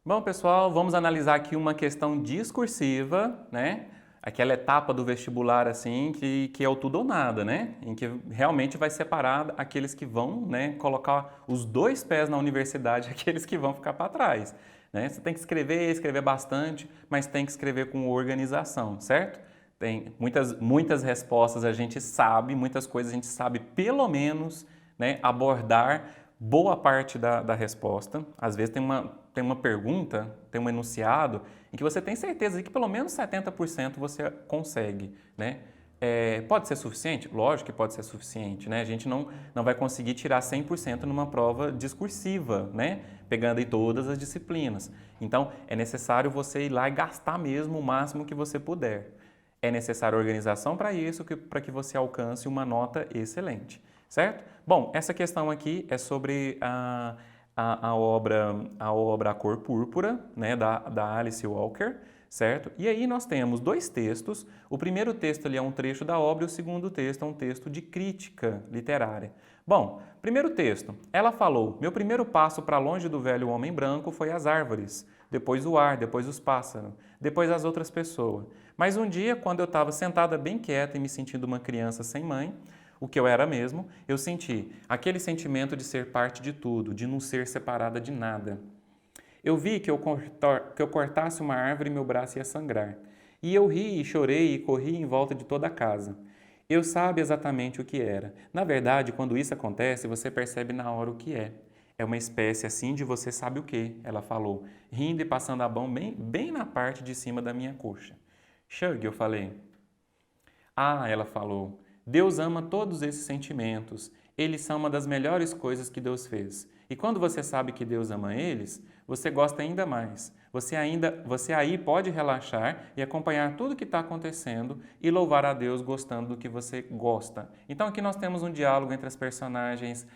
Bom, pessoal, vamos analisar aqui uma questão discursiva, né? Aquela etapa do vestibular, assim, que é o tudo ou nada, né? Em que realmente vai separar aqueles que vão, né, colocar os dois pés na universidade e aqueles que vão ficar para trás, né? Você tem que escrever bastante, mas tem que escrever com organização, certo? Tem muitas respostas a gente sabe, muitas coisas a gente sabe pelo menos, né, abordar boa parte da resposta. Às vezes tem uma pergunta, tem um enunciado, em que você tem certeza de que pelo menos 70% você consegue, né? Pode ser suficiente? Lógico que pode ser suficiente, né? A gente não vai conseguir tirar 100% numa prova discursiva, né? Pegando aí todas as disciplinas. Então, é necessário você ir lá e gastar mesmo o máximo que você puder. É necessária organização para isso, para que você alcance uma nota excelente, certo? Bom, essa questão aqui é sobre a obra A Cor Púrpura, né, da Alice Walker, certo? E aí nós temos dois textos. O primeiro texto ali é um trecho da obra e o segundo texto é um texto de crítica literária. Bom, primeiro texto. Ela falou: meu primeiro passo para longe do velho homem branco foi as árvores, depois o ar, depois os pássaros, depois as outras pessoas. Mas um dia, quando eu estava sentada bem quieta e me sentindo uma criança sem mãe, o que eu era mesmo, eu senti aquele sentimento de ser parte de tudo, de não ser separada de nada. Eu vi que eu cortasse uma árvore e meu braço ia sangrar. E eu ri e chorei e corri em volta de toda a casa. Eu sabia exatamente o que era. Na verdade, quando isso acontece, você percebe na hora o que é. É uma espécie assim de você sabe o que, ela falou, rindo e passando a mão bem na parte de cima da minha coxa. Shug, eu falei. Ah, ela falou, Deus ama todos esses sentimentos. Eles são uma das melhores coisas que Deus fez. E quando você sabe que Deus ama eles, você gosta ainda mais. Você aí pode relaxar e acompanhar tudo o que está acontecendo e louvar a Deus gostando do que você gosta. Então aqui nós temos um diálogo entre as personagens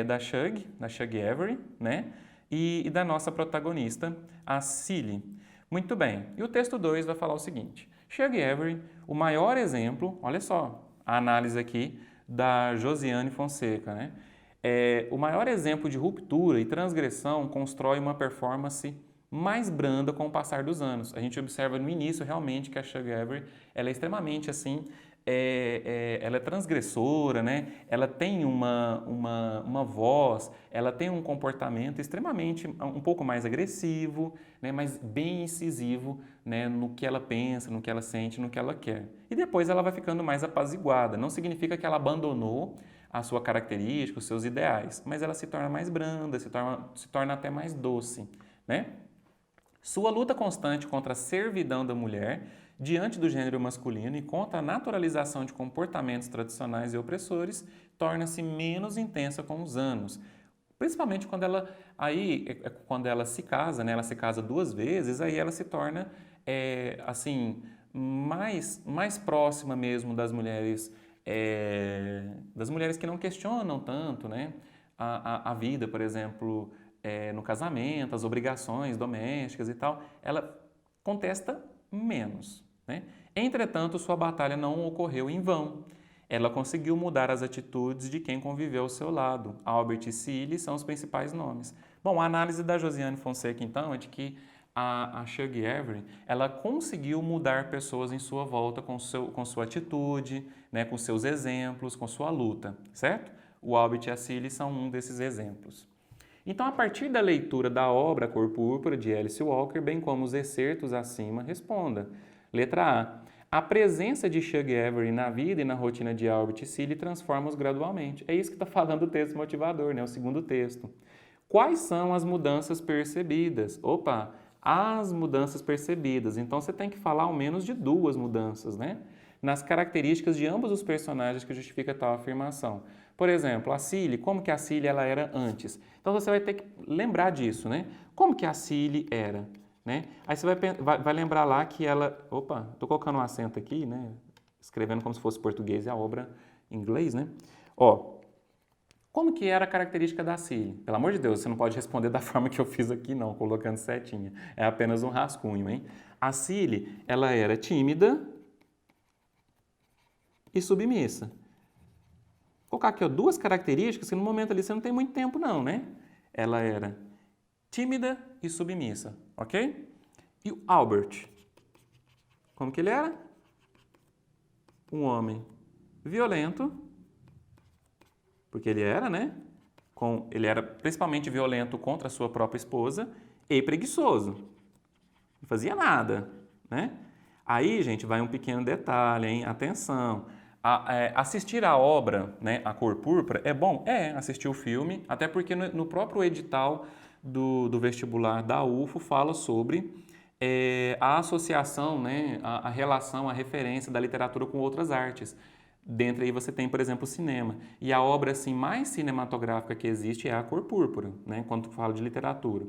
da Shug Avery, né? E da nossa protagonista, a Cilly. Muito bem. E o texto 2 vai falar o seguinte. Shug Avery, o maior exemplo, olha só, a análise aqui da Josiane Fonseca, né? O maior exemplo de ruptura e transgressão constrói uma performance mais branda com o passar dos anos. A gente observa no início realmente que a Shug Avery ela é extremamente assim, ela é transgressora, né? Ela tem uma voz, ela tem um comportamento extremamente, um pouco mais agressivo, né? Mas bem incisivo, né? No que ela pensa, no que ela sente, no que ela quer. E depois ela vai ficando mais apaziguada. Não significa que ela abandonou a sua característica, os seus ideais, mas ela se torna mais branda, se torna até mais doce, né? Sua luta constante contra a servidão da mulher diante do gênero masculino e contra a naturalização de comportamentos tradicionais e opressores torna-se menos intensa com os anos. Principalmente quando ela se casa, né? Ela se casa duas vezes, aí ela se torna assim mais próxima mesmo das mulheres que não questionam tanto, né? A vida, por exemplo, no casamento, as obrigações domésticas e tal, ela contesta menos, né? Entretanto, sua batalha não ocorreu em vão. Ela conseguiu mudar as atitudes de quem conviveu ao seu lado. Albert e Cilly são os principais nomes. Bom, a análise da Josiane Fonseca, então, é de que a Shug Avery, ela conseguiu mudar pessoas em sua volta com sua atitude, né, com seus exemplos, com sua luta, certo? O Albert e a Cilly são um desses exemplos. Então, a partir da leitura da obra Cor Púrpura, de Alice Walker, bem como os excertos acima, responda. Letra A. A presença de Shug Avery na vida e na rotina de Albert e Cilly transforma-os gradualmente. É isso que está falando o texto motivador, né? O segundo texto. Quais são as mudanças percebidas? Opa, as mudanças percebidas. Então, você tem que falar ao menos de duas mudanças, né? Nas características de ambos os personagens que justifica tal afirmação. Por exemplo, a Cilly, como que a Cilly ela era antes? Então você vai ter que lembrar disso, né? Como que a Cilly era, né? Aí você vai lembrar lá que ela... Opa, estou colocando um acento aqui, né? Escrevendo como se fosse português e a obra em inglês, né? Ó, como que era a característica da Cilly? Pelo amor de Deus, você não pode responder da forma que eu fiz aqui, não, colocando setinha. É apenas um rascunho, hein? A Cilly, ela era tímida e submissa. Vou colocar aqui ó, duas características que no momento ali você não tem muito tempo não, né? Ela era tímida e submissa, ok? E o Albert, como que ele era? Um homem violento, porque ele era, né? Ele era principalmente violento contra a sua própria esposa e preguiçoso. Não fazia nada, né? Aí, gente, vai um pequeno detalhe, hein? Atenção. Assistir a obra, né, A Cor Púrpura, é bom? É, assistir o filme, até porque no próprio edital do vestibular da UFO fala sobre a associação, né, a relação, a referência da literatura com outras artes. Dentre aí você tem, por exemplo, o cinema. E a obra assim, mais cinematográfica que existe é A Cor Púrpura, né, quando fala de literatura.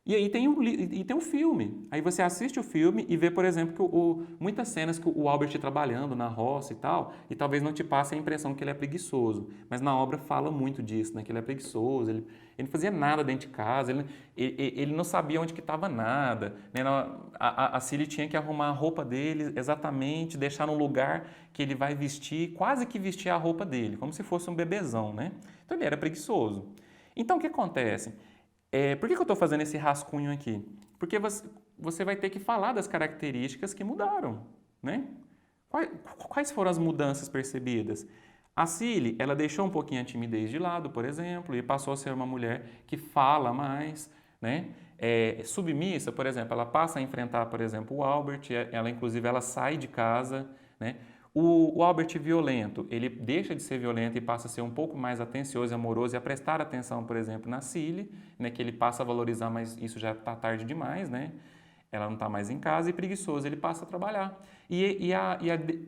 E aí tem um filme. Aí você assiste o filme e vê, por exemplo, que muitas cenas que o Albert trabalhando na roça e tal, e talvez não te passe a impressão que ele é preguiçoso. Mas na obra fala muito disso, né? Que ele é preguiçoso, ele não fazia nada dentro de casa, ele não sabia onde que estava nada. Né? A Cilly tinha que arrumar a roupa dele exatamente, deixar num lugar que ele vai vestir, quase que vestir a roupa dele, como se fosse um bebezão, né? Então ele era preguiçoso. Então o que acontece? Por que eu estou fazendo esse rascunho aqui? Porque você vai ter que falar das características que mudaram, né? Quais foram as mudanças percebidas? A Cilly, ela deixou um pouquinho a timidez de lado, por exemplo, e passou a ser uma mulher que fala mais, né? Submissa, por exemplo, ela passa a enfrentar, por exemplo, o Albert, inclusive ela sai de casa, né? O Albert violento, ele deixa de ser violento e passa a ser um pouco mais atencioso e amoroso e a prestar atenção, por exemplo, na Cilly, né, que ele passa a valorizar, mas isso já está tarde demais, né? Ela não está mais em casa e preguiçoso, ele passa a trabalhar. E a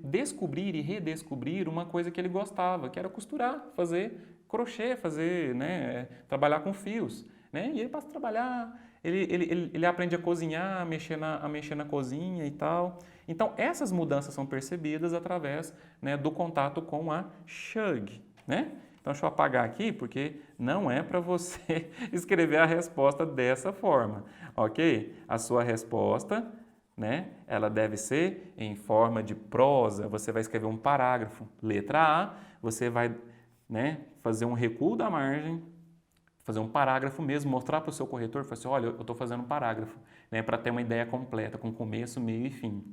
descobrir e redescobrir uma coisa que ele gostava, que era costurar, fazer crochê, trabalhar com fios. Né? E ele passa a trabalhar, ele aprende a cozinhar, a mexer na cozinha e tal. Então, essas mudanças são percebidas através, né, do contato com a Shug, né? Então, deixa eu apagar aqui, porque não é para você escrever a resposta dessa forma, ok? A sua resposta, né, ela deve ser em forma de prosa. Você vai escrever um parágrafo. Letra A, você vai, né, fazer um recuo da margem, fazer um parágrafo mesmo, mostrar para o seu corretor, falar assim, olha, eu estou fazendo um parágrafo, né, para ter uma ideia completa, com começo, meio e fim.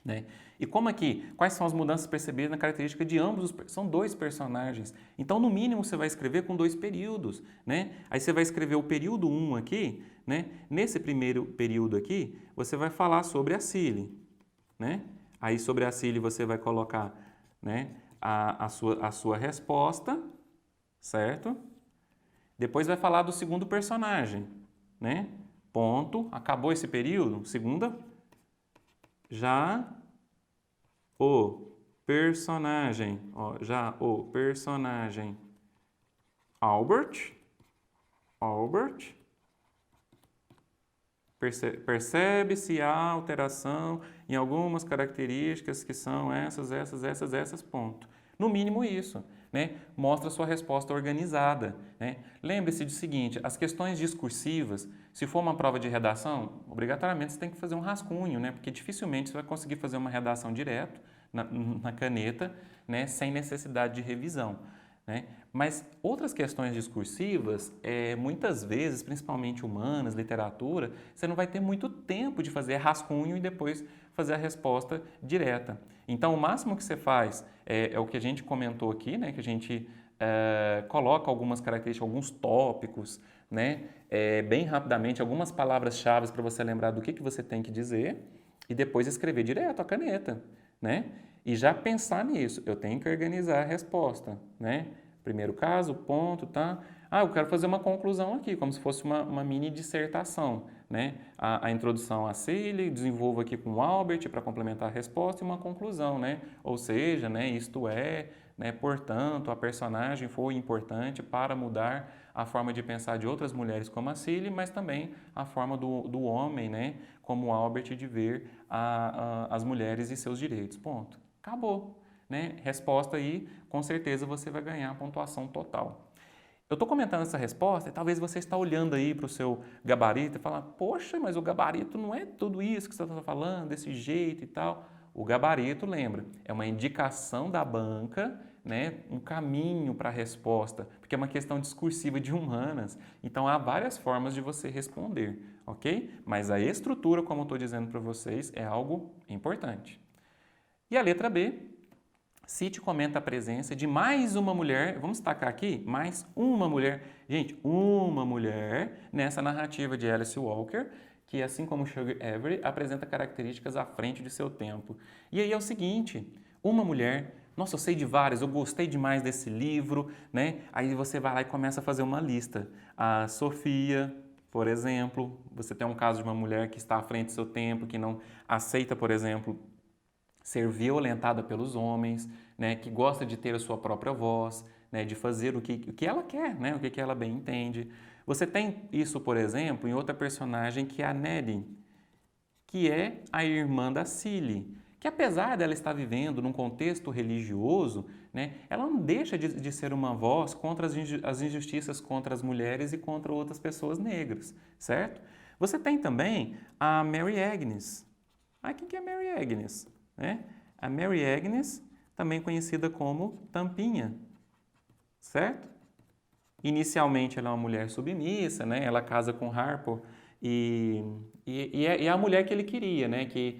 Né? E como aqui, quais são as mudanças percebidas na característica de ambos? São dois personagens. Então, no mínimo, você vai escrever com dois períodos. Né? Aí você vai escrever o período 1 aqui. Né? Nesse primeiro período aqui, você vai falar sobre a Cilly. Né? Aí, sobre a Cilly, você vai colocar, né, a sua resposta, certo? Depois vai falar do segundo personagem. Né? Ponto. Acabou esse período. Segunda. Já o personagem Albert, percebe-se a alteração em algumas características que são essas, ponto. No mínimo isso, né? Mostra a sua resposta organizada, né? Lembre-se do seguinte, as questões discursivas, se for uma prova de redação, obrigatoriamente você tem que fazer um rascunho, né? Porque dificilmente você vai conseguir fazer uma redação direto na caneta, né? Sem necessidade de revisão. Né? Mas outras questões discursivas, muitas vezes, principalmente humanas, literatura, você não vai ter muito tempo de fazer rascunho e depois fazer a resposta direta. Então, o máximo que você faz é o que a gente comentou aqui, né? Que a gente coloca algumas características, alguns tópicos, né? Bem rapidamente, algumas palavras-chave para você lembrar do que você tem que dizer e depois escrever direto a caneta. Né? E já pensar nisso, eu tenho que organizar a resposta, né? Primeiro caso, ponto, tá? Eu quero fazer uma conclusão aqui, como se fosse uma mini dissertação, né? A introdução a Cilly, desenvolvo aqui com o Albert para complementar a resposta e uma conclusão, né? Ou seja, né, isto é, né, portanto, a personagem foi importante para mudar a forma de pensar de outras mulheres como a Cilly, mas também a forma do homem, né, como o Albert, de ver as mulheres e seus direitos. Ponto. Acabou. Né? Resposta aí, com certeza você vai ganhar a pontuação total. Eu estou comentando essa resposta e talvez você está olhando aí para o seu gabarito e falando, poxa, mas o gabarito não é tudo isso que você está falando, desse jeito e tal. O gabarito, lembra, é uma indicação da banca, né, um caminho para a resposta. Porque porque é uma questão discursiva de humanas. Então, há várias formas de você responder, ok? Mas a estrutura, como eu estou dizendo para vocês, é algo importante. E a letra B, cite e comenta a presença de mais uma mulher, vamos destacar aqui, mais uma mulher, gente, uma mulher nessa narrativa de Alice Walker, que assim como Sugar Avery, apresenta características à frente de seu tempo. E aí é o seguinte, uma mulher, nossa, eu sei de várias, eu gostei demais desse livro, né? Aí você vai lá e começa a fazer uma lista. A Sofia, por exemplo, você tem um caso de uma mulher que está à frente do seu tempo, que não aceita, por exemplo, ser violentada pelos homens, né, que gosta de ter a sua própria voz, né, de fazer o que ela quer, né, o que ela bem entende. Você tem isso, por exemplo, em outra personagem que é a Nellie, que é a irmã da Cilly, que apesar dela estar vivendo num contexto religioso, né, ela não deixa de ser uma voz contra as injustiças contra as mulheres e contra outras pessoas negras, certo? Você tem também a Mary Agnes. Quem que é a Mary Agnes? Né? A Mary Agnes, também conhecida como Tampinha, certo? Inicialmente ela é uma mulher submissa, né? Ela casa com Harper e é a mulher que ele queria, né? Que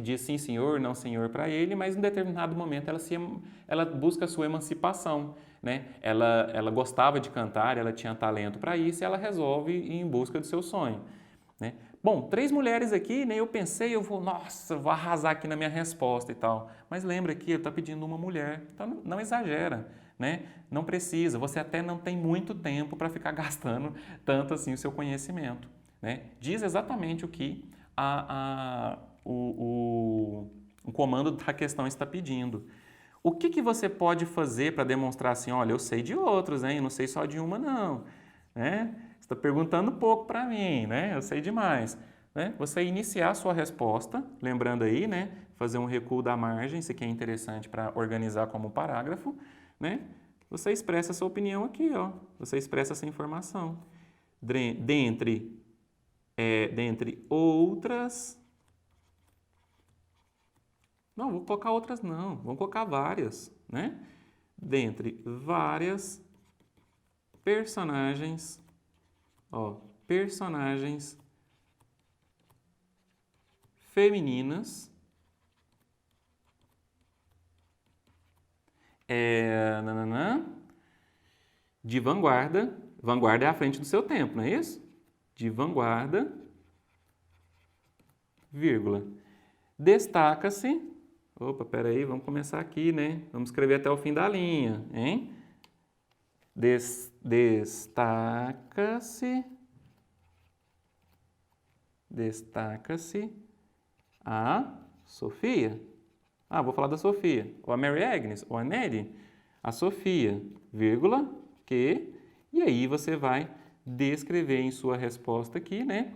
diz sim senhor, não senhor para ele, mas em um determinado momento ela busca a sua emancipação, né? Ela gostava de cantar, ela tinha talento para isso e ela resolve ir em busca do seu sonho, né? Bom, 3 mulheres aqui, né? Eu pensei, nossa, vou arrasar aqui na minha resposta e tal. Mas lembra que ele está pedindo uma mulher, então não exagera, né? Não precisa, você até não tem muito tempo para ficar gastando tanto assim o seu conhecimento, né? Diz exatamente o que o comando da questão está pedindo. O que você pode fazer para demonstrar assim, olha, eu sei de outros, hein? Eu não sei só de uma não, né? Está perguntando pouco para mim, né? Eu sei demais. Né? Você iniciar a sua resposta, lembrando aí, né? Fazer um recuo da margem, isso aqui é interessante para organizar como parágrafo, né? Você expressa a sua opinião aqui, ó. Você expressa essa informação. Dentre outras... Não, vou colocar outras não, vamos colocar várias, né? Dentre várias personagens, ó, personagens femininas de vanguarda. Vanguarda é à frente do seu tempo, não é isso? De vanguarda, vírgula. Destaca-se. Opa, peraí, vamos começar aqui, né? Vamos escrever até o fim da linha, hein? Destaca-se a Sofia. Vou falar da Sofia. Ou a Mary Agnes, ou a Nelly. A Sofia, vírgula, que... E aí você vai descrever em sua resposta aqui, né?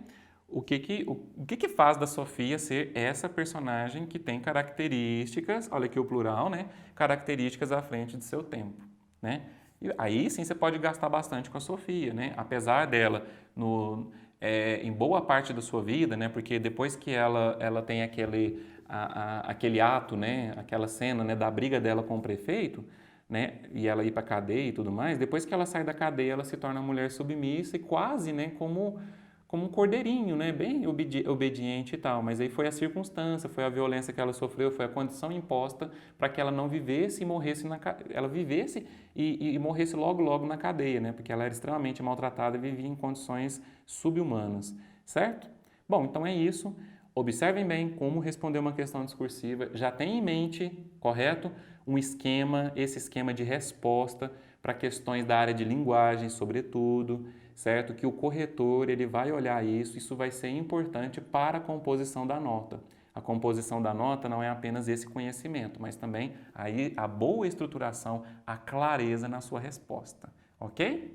O que faz da Sofia ser essa personagem que tem características, olha aqui o plural, né? Características à frente do seu tempo, né? E aí sim você pode gastar bastante com a Sofia, né? Apesar dela, em boa parte da sua vida, né? Porque depois que ela tem aquele ato, né? Aquela cena, né? Da briga dela com o prefeito, né? E ela ir para a cadeia e tudo mais, depois que ela sai da cadeia, ela se torna uma mulher submissa e quase, né? Como um cordeirinho, né? Bem obediente e tal. Mas aí foi a circunstância, foi a violência que ela sofreu, foi a condição imposta para que ela não vivesse e morresse ela vivesse e morresse logo na cadeia, né? Porque ela era extremamente maltratada e vivia em condições subhumanas, certo? Bom, então é isso. Observem bem como responder uma questão discursiva. Já tem em mente, correto? Esse esquema de resposta para questões da área de linguagem, sobretudo, certo? Que o corretor ele vai olhar isso vai ser importante para a composição da nota. A composição da nota não é apenas esse conhecimento, mas também aí a boa estruturação, a clareza na sua resposta, ok?